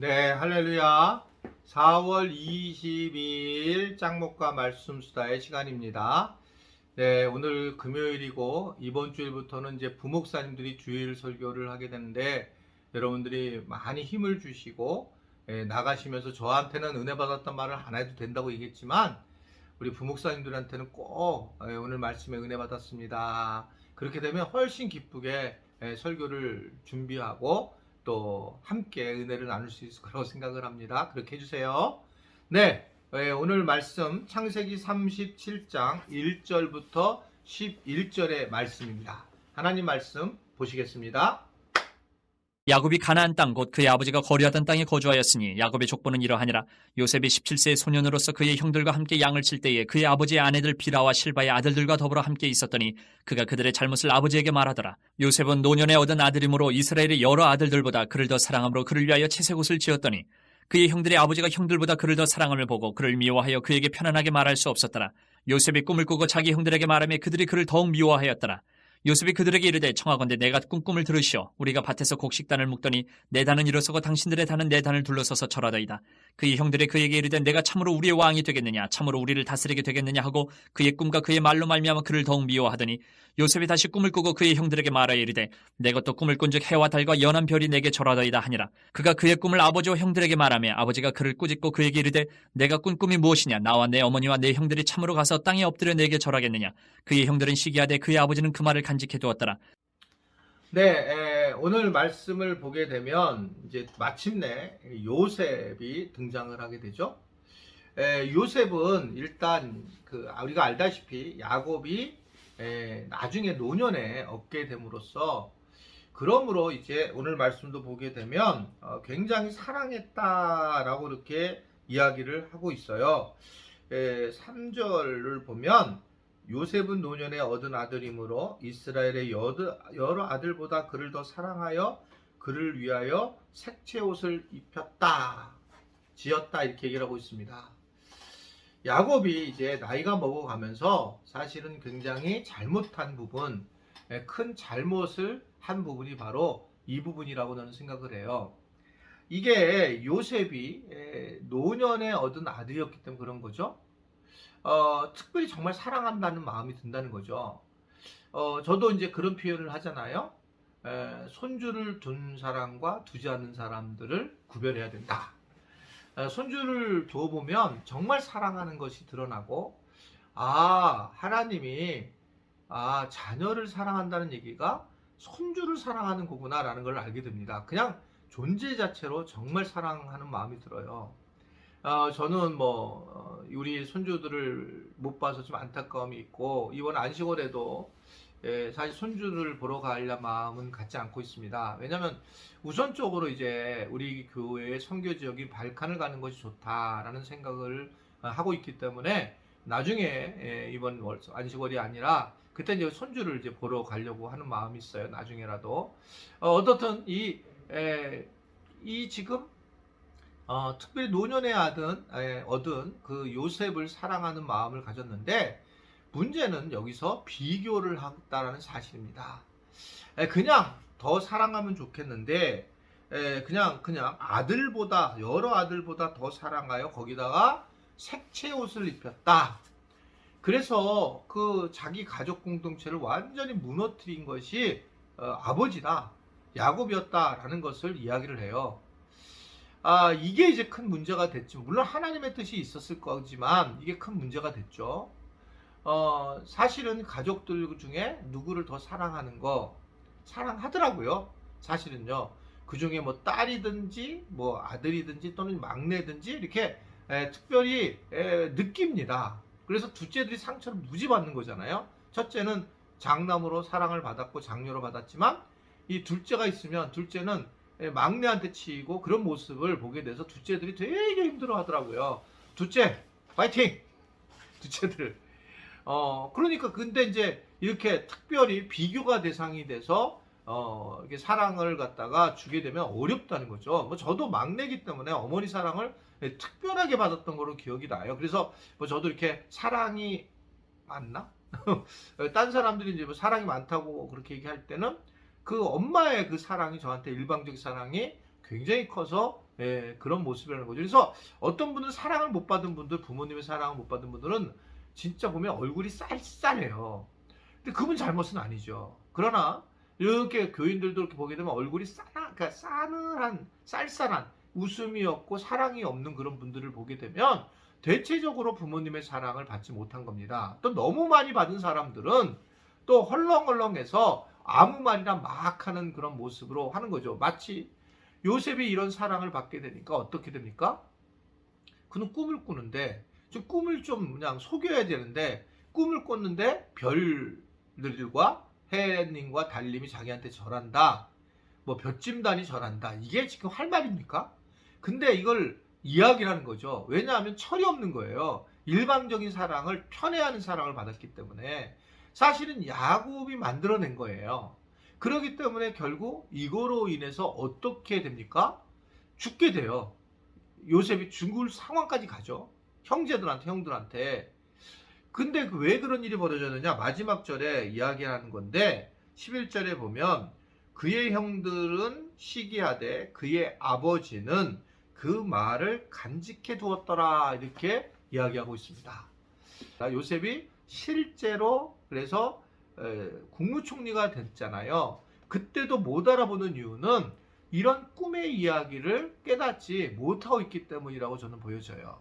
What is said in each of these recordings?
네, 할렐루야. 4월 22일 짱목과 말씀 수다의 시간입니다. 네, 오늘 금요일이고 이번 주일부터는 이제 부목사님들이 주일 설교를 하게 되는데 여러분들이 많이 힘을 주시고 나가시면서 저한테는 은혜 받았단 말을 안 해도 된다고 얘기했지만 우리 부목사님들한테는 꼭 오늘 말씀에 은혜 받았습니다. 그렇게 되면 훨씬 기쁘게 설교를 준비하고 또 함께 은혜를 나눌 수 있을 거라고 생각을 합니다. 그렇게 해주세요. 네, 오늘 말씀 창세기 37장 1절부터 11절의 말씀입니다. 하나님 말씀 보시겠습니다. 야곱이 가나안 땅 곧 그의 아버지가 거류하던 땅에 거주하였으니 야곱의 족보는 이러하니라. 요셉이 17세의 소년으로서 그의 형들과 함께 양을 칠 때에 그의 아버지의 아내들 비라와 실바의 아들들과 더불어 함께 있었더니 그가 그들의 잘못을 아버지에게 말하더라. 요셉은 노년에 얻은 아들이므로 이스라엘의 여러 아들들보다 그를 더 사랑함으로 그를 위하여 채색옷을 지었더니 그의 형들의 아버지가 형들보다 그를 더 사랑함을 보고 그를 미워하여 그에게 편안하게 말할 수 없었더라. 요셉이 꿈을 꾸고 자기 형들에게 말하며 그들이 그를 더욱 미워하였더라. 요셉이 그들에게 이르되 청하건대 내가 꿈을 들으시오. 우리가 밭에서 곡식단을 묶더니 내 단은 일어서고 당신들의 단은 내 단을 둘러서서 절하더이다. 그의 형들이 그에게 이르되 내가 참으로 우리의 왕이 되겠느냐, 참으로 우리를 다스리게 되겠느냐 하고 그의 꿈과 그의 말로 말미암아 그를 더욱 미워하더니 요셉이 다시 꿈을 꾸고 그의 형들에게 말하여 이르되 내가 또 꿈을 꾼즉 해와 달과 연한 별이 내게 절하더이다 하니라. 그가 그의 꿈을 아버지와 형들에게 말하며 아버지가 그를 꾸짖고 그에게 이르되 내가 꾼 꿈이 무엇이냐, 나와 내 어머니와 내 형들이 참으로 가서 땅에 엎드려 내게 절하겠느냐. 그의 형들은 시기하되 그의 아버지는 그 말을 간직해 두었더라. 네, 오늘 말씀을 보게 되면 이제 마침내 요셉이 등장을 하게 되죠. 요셉은 일단 우리가 알다시피 야곱이 나중에 노년에 얻게 됨으로써 그러므로 이제 오늘 말씀도 보게 되면 굉장히 사랑했다라고 이렇게 이야기를 하고 있어요. 3절을 보면 요셉은 노년에 얻은 아들이므로 이스라엘의 여러 아들보다 그를 더 사랑하여 그를 위하여 색채 옷을 입혔다, 지었다 이렇게 얘기를 하고 있습니다. 야곱이 이제 나이가 먹어가면서 사실은 굉장히 잘못한 부분, 큰 잘못을 한 부분이 바로 이 부분이라고 저는 생각을 해요. 이게 요셉이 노년에 얻은 아들이었기 때문에 그런 거죠. 특별히 정말 사랑한다는 마음이 든다는 거죠. 저도 이제 그런 표현을 하잖아요. 손주를 둔 사람과 두지 않는 사람들을 구별해야 된다. 손주를 둬보면 정말 사랑하는 것이 드러나고, 하나님이 자녀를 사랑한다는 얘기가 손주를 사랑하는 거구나라는 걸 알게 됩니다. 그냥 존재 자체로 정말 사랑하는 마음이 들어요. 저는 우리 손주들을 못 봐서 좀 안타까움이 있고, 이번 안식월에도 사실 손주를 보러 가려는 마음은 갖지 않고 있습니다. 왜냐하면 우선적으로 이제 우리 교회의 선교 지역인 발칸을 가는 것이 좋다라는 생각을 하고 있기 때문에 나중에 이번 안식월이 아니라 그때 이제 손주를 이제 보러 가려고 하는 마음이 있어요. 나중에라도 어떻든 이 지금 특별히 노년에 얻은 그 요셉을 사랑하는 마음을 가졌는데 문제는 여기서 비교를 했다라는 사실입니다. 그냥 더 사랑하면 좋겠는데 그냥 아들보다 여러 아들보다 더 사랑하여 거기다가 색채 옷을 입혔다. 그래서 그 자기 가족 공동체를 완전히 무너뜨린 것이 아버지다, 야곱이었다라는 것을 이야기를 해요. 이게 이제 큰 문제가 됐죠. 물론 하나님의 뜻이 있었을 거지만 이게 큰 문제가 됐죠. 사실은 가족들 중에 누구를 더 사랑하는 거 사랑하더라고요. 사실은요. 그 중에 뭐 딸이든지 뭐 아들이든지 또는 막내든지 이렇게 특별히 느낍니다. 그래서 둘째들이 상처를 무지 받는 거잖아요. 첫째는 장남으로 사랑을 받았고 장녀로 받았지만 이 둘째가 있으면 둘째는 막내한테 치이고 그런 모습을 보게 돼서 둘째들이 되게 힘들어 하더라고요. 둘째 파이팅! 둘째들. 그러니까 근데 이제 이렇게 특별히 비교가 대상이 돼서 이렇게 사랑을 갖다가 주게 되면 어렵다는 거죠. 저도 막내기 때문에 어머니 사랑을 특별하게 받았던 걸로 기억이 나요. 그래서 저도 이렇게 사랑이 많나? 딴 사람들이 이제 사랑이 많다고 그렇게 얘기할 때는 그 엄마의 그 사랑이 저한테 일방적 사랑이 굉장히 커서 예, 그런 모습이라는 거죠. 그래서 어떤 분은 사랑을 못 받은 분들, 부모님의 사랑을 못 받은 분들은 진짜 보면 얼굴이 쌀쌀해요. 근데 그분 잘못은 아니죠. 그러나 이렇게 교인들도 이렇게 보게 되면 얼굴이 그러니까 싸늘한, 쌀쌀한, 웃음이 없고 사랑이 없는 그런 분들을 보게 되면 대체적으로 부모님의 사랑을 받지 못한 겁니다. 또 너무 많이 받은 사람들은 또 헐렁헐렁해서 아무 말이나 막 하는 그런 모습으로 하는 거죠. 마치 요셉이 이런 사랑을 받게 되니까 어떻게 됩니까? 그는 꿈을 꾸는데 좀 꿈을 좀 그냥 속여야 되는데 꿈을 꿨는데 별들과 해님과 달님이 자기한테 절한다. 뭐 볕짐단이 절한다. 이게 지금 할 말입니까? 근데 이걸 이야기라는 거죠. 왜냐하면 철이 없는 거예요. 일방적인 사랑을 편애하는 사랑을 받았기 때문에 사실은 야곱이 만들어낸 거예요. 그렇기 때문에 결국 이거로 인해서 어떻게 됩니까? 죽게 돼요. 요셉이 죽을 상황까지 가죠. 형들한테. 근데 왜 그런 일이 벌어졌느냐? 마지막 절에 이야기하는 건데 11절에 보면 그의 형들은 시기하되 그의 아버지는 그 말을 간직해 두었더라 이렇게 이야기하고 있습니다. 요셉이 실제로 그래서 국무총리가 됐잖아요. 그때도 못 알아보는 이유는 이런 꿈의 이야기를 깨닫지 못하고 있기 때문이라고 저는 보여져요.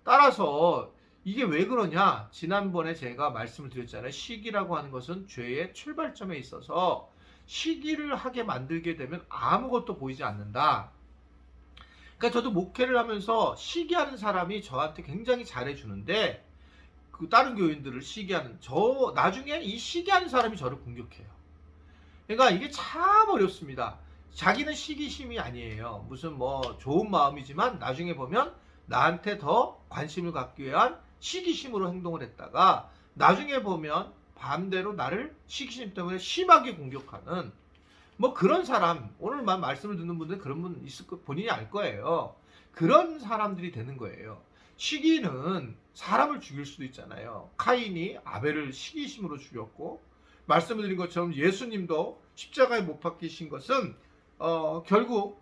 따라서 이게 왜 그러냐? 지난번에 제가 말씀을 드렸잖아요. 시기라고 하는 것은 죄의 출발점에 있어서 시기를 하게 만들게 되면 아무것도 보이지 않는다. 그러니까 저도 목회를 하면서 시기하는 사람이 저한테 굉장히 잘해주는데 그 다른 교인들을 시기하는 나중에 이 시기하는 사람이 저를 공격해요. 그러니까 이게 참 어렵습니다. 자기는 시기심이 아니에요. 무슨 뭐 좋은 마음이지만 나중에 보면 나한테 더 관심을 갖기 위한 시기심으로 행동을 했다가 나중에 보면 반대로 나를 시기심 때문에 심하게 공격하는 뭐 그런 사람, 오늘만 말씀을 듣는 분들 그런 분 있을 거 본인이 알 거예요. 그런 사람들이 되는 거예요. 시기는 사람을 죽일 수도 있잖아요. 카인이 아벨을 시기심으로 죽였고 말씀을 드린 것처럼 예수님도 십자가에 못 박히신 것은 결국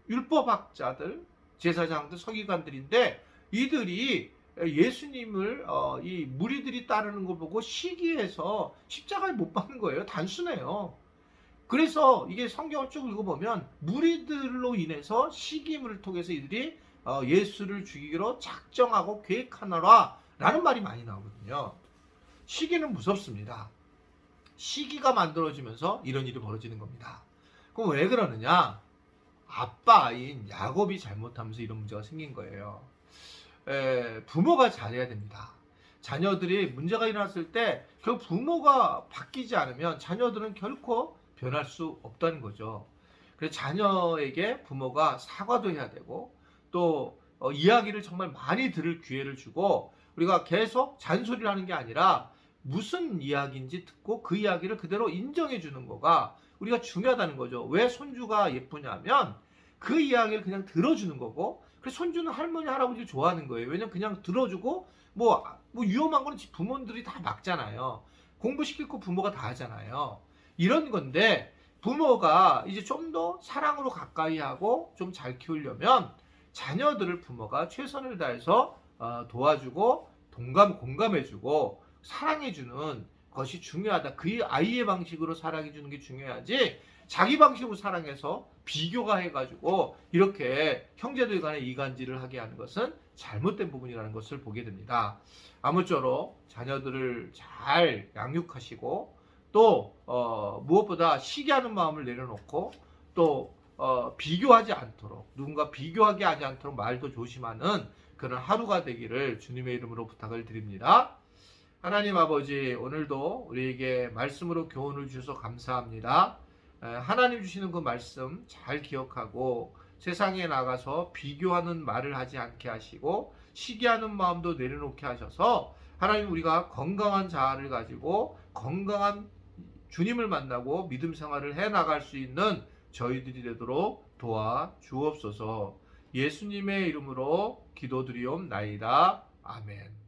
율법학자들, 제사장들, 서기관들인데 이들이 예수님을 이 무리들이 따르는 거 보고 시기해서 십자가에 못 박는 거예요. 단순해요. 그래서 이게 성경을 쭉 읽어보면 무리들로 인해서 시기임을 통해서 이들이 예수를 죽이기로 작정하고 계획하노라 라는 말이 많이 나오거든요. 시기는 무섭습니다. 시기가 만들어지면서 이런 일이 벌어지는 겁니다. 그럼 왜 그러느냐? 아빠인 야곱이 잘못하면서 이런 문제가 생긴 거예요. 부모가 잘해야 됩니다. 자녀들이 문제가 일어났을 때 그 부모가 바뀌지 않으면 자녀들은 결코 변할 수 없다는 거죠. 그래서 자녀에게 부모가 사과도 해야 되고 또 이야기를 정말 많이 들을 기회를 주고 우리가 계속 잔소리를 하는 게 아니라 무슨 이야기인지 듣고 그 이야기를 그대로 인정해 주는 거가 우리가 중요하다는 거죠. 왜 손주가 예쁘냐면 그 이야기를 그냥 들어주는 거고 그래서 손주는 할머니 할아버지를 좋아하는 거예요. 왜냐면 그냥 들어주고 뭐 위험한 거는 부모들이 다 막잖아요. 공부시킬 거 부모가 다 하잖아요. 이런 건데 부모가 이제 좀 더 사랑으로 가까이 하고 좀 잘 키우려면 자녀들을 부모가 최선을 다해서 도와주고 공감해주고 사랑해주는 것이 중요하다. 그 아이의 방식으로 사랑해주는 게 중요하지 자기 방식으로 사랑해서 비교가 해가지고 이렇게 형제들 간에 이간질을 하게 하는 것은 잘못된 부분이라는 것을 보게 됩니다. 아무쪼록 자녀들을 잘 양육하시고 또 무엇보다 시기하는 마음을 내려놓고 또 비교하지 않도록 누군가 비교하게 하지 않도록 말도 조심하는 그런 하루가 되기를 주님의 이름으로 부탁을 드립니다. 하나님 아버지 오늘도 우리에게 말씀으로 교훈을 주셔서 감사합니다. 하나님 주시는 그 말씀 잘 기억하고 세상에 나가서 비교하는 말을 하지 않게 하시고 시기하는 마음도 내려놓게 하셔서 하나님 우리가 건강한 자아를 가지고 건강한 주님을 만나고 믿음 생활을 해나갈 수 있는 저희들이 되도록 도와주옵소서. 예수님의 이름으로 기도드리옵나이다. 아멘.